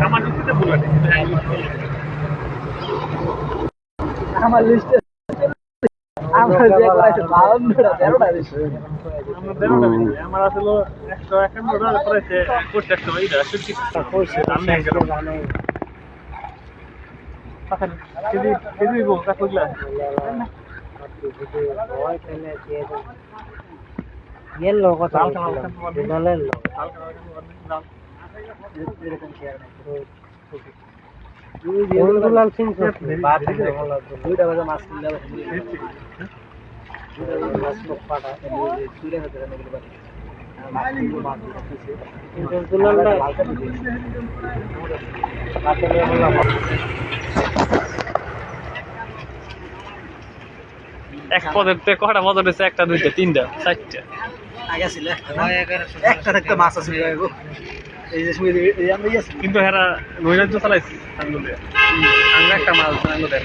আমার লিস্টে বলে আমার লিস্টে আমার যে করাইছে 52টা 13টা দিছে আমার আসলে 151 করেছে করতে সময় এটা সত্যি আমি একদম পাখান কেজি গো কাকুলা ইয়েলো কথা দিনালের লাল সিং বাদ দিয়ে ভালো দুইটা বাজে মাছ কিনলে মাছ পাটা দুইটা হাতে রান্না করে পারি মাছ দিতেছে কিন্তু দুলালটা হাতে নিয়ে বললাম এক পদের তে কয়টা মজা দিছে একটা দুইটা তিনটা চারটা আগে ছিল একটা থাকতে মাছ আছে এই যে সুই এই আমরা কিন্তু হেরা নৈরাজ্য চালাইছি আঙ্গুলে আঙ্গা একটা মাছ আঙ্গুলে